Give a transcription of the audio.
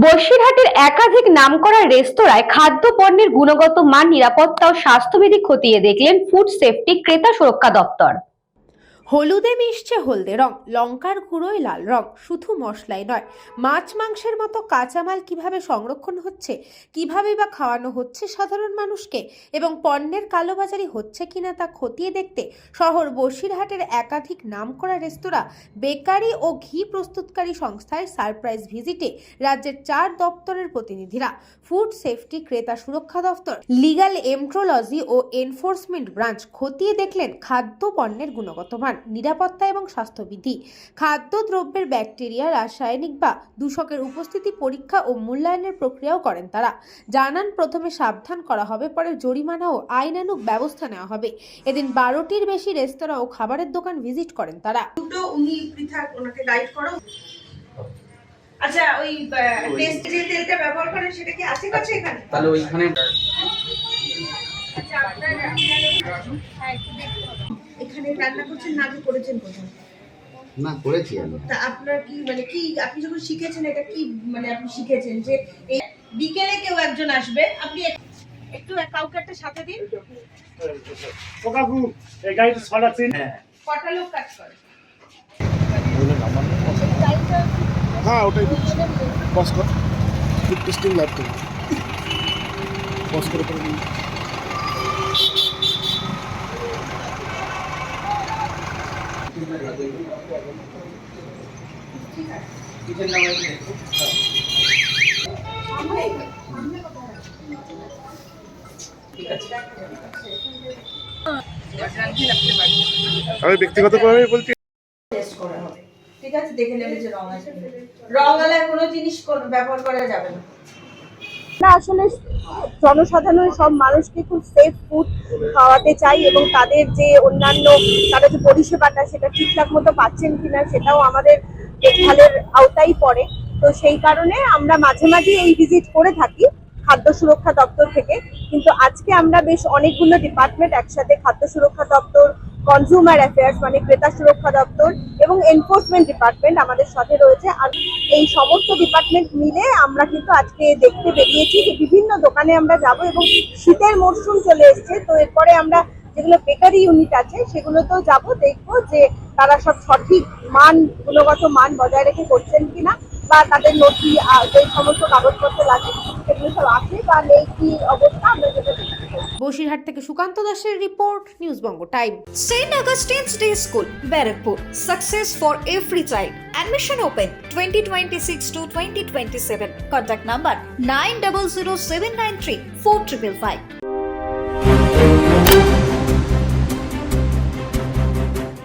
বসিরহাটের একাধিক নামকরা রেস্তোরাঁয় খাদ্যপণ্যের গুণগত মান, নিরাপত্তা ও স্বাস্থ্যবিধি খতিয়ে দেখলেন ফুড সেফটি ক্রেতা সুরক্ষা দপ্তর। হলুদে মিশছে হলদে রং, লঙ্কার গুঁড়োয় লাল রং। শুধু মশলাই নয়, মাছ মাংসের মতো কাঁচামাল কিভাবে সংরক্ষণ হচ্ছে, কিভাবে বা খাওয়ানো হচ্ছে সাধারণ মানুষকে, এবং পণ্যের কালোবাজারি হচ্ছে কিনা তা খতিয়ে দেখতে শহর বসিরহাটের একাধিক নামকরা রেস্তোরাঁ, বেকারি ও ঘি প্রস্তুতকারী সংস্থায় সারপ্রাইজ ভিজিটে রাজ্যের 4 দপ্তরের প্রতিনিধিরা। ফুড সেফটি ক্রেতা সুরক্ষা দপ্তর, লিগ্যাল এমট্রোলজি ও এনফোর্সমেন্ট ব্রাঞ্চ খতিয়ে দেখলেন খাদ্য পণ্যের গুণগত মান, নিরাপত্তা এবং স্বাস্থ্যবিধি। খাদ্যদ্রব্যের ব্যাকটেরিয়া, রাসায়নিক বা দূষকের উপস্থিতি পরীক্ষা ও মূল্যায়নের প্রক্রিয়াও করেন তারা। জানান, প্রথমে সাবধান করা হবে, পরে জরিমানা ও আইনানুগ ব্যবস্থা নেওয়া হবে। এদিন 12টির বেশি রেস্তোরাঁ ও খাবারের দোকান ভিজিট করেন তারা। উনি পৃথক ওনাকে গাইড করো। আচ্ছা, ওই টেস্ট যে তেলটা ব্যবহার করেন সেটা কি আছে কাছে এখানে? তাহলে ওইখানে আচ্ছা, আপনারা এখানে রান্না করছেন না, আগে করেছেন কোথাও? না, করেছি আমি। তা আপনার কি কি আপনি যখন শিখেছেন এটা কি আপনি শিখেছেন যে এই বিকেলে কেউ একজন আসবে, আপনি একটু কাউকে একটা সাথে দিন। ও কাকু, এই গাড়িটা ছড়াচ্ছেন। কটা লোক কাজ করে? হ্যাঁ, ওটাই বলছি। পজ কর, ফুড টেস্টিং ল্যাব তো পজ করে করে দিন। আমি ব্যক্তিগতভাবে বলছি, টেস্ট করা হবে, ঠিক আছে? দেখে নেবে যে রং আছে কিনা। রং আলা কোনো জিনিস ব্যবহার করা যাবে না। না, আসলে জনসাধারণ সব মানুষকে খুব সেফ ফুড খাওয়াতে চাই এবং তাদের যে অন্যান্য তাদের যে পরিষেবাটা সেটা ঠিকঠাক মতো পাচ্ছেন কিনা সেটাও আমাদের দেখভালের আওতায় পড়ে। তো সেই কারণে আমরা মাঝে মাঝে এই ভিজিট করে থাকি খাদ্য সুরক্ষা দপ্তর থেকে। কিন্তু আজকে আমরা বেশ অনেকগুলো ডিপার্টমেন্ট একসাথে, খাদ্য সুরক্ষা দপ্তর, কনজিউমার অ্যাফেয়ার্স মানে ক্রেতা সুরক্ষা দপ্তর এবং এনফোর্সমেন্ট ডিপার্টমেন্ট আমাদের সাথে রয়েছে। আর এই সমস্ত ডিপার্টমেন্ট মিলে আমরা কিন্তু আজকে দেখতে বেরিয়েছি যে বিভিন্ন দোকানে আমরা যাব এবং শীতের মরশুম চলে এসছে, তো এরপরে আমরা যেগুলো বেকারি ইউনিট আছে সেগুলোতেও যাব, দেখবো যে তারা সব সঠিক মান, গুণগত মান বজায় রেখে করছেন কিনা, বা তাদের নথি যে সমস্ত কাগজপত্র লাগে সেগুলো সব আছে বা নেই, কি অবস্থা আমরা যেটা দেখতে পাই। বসিরহাট থেকে সুকান্ত দাসের report, news Banga time. St. Augustine's Day School, Barrackpur. Success for every child. Admission open 2026 to 2027. Contact number 900793 4555.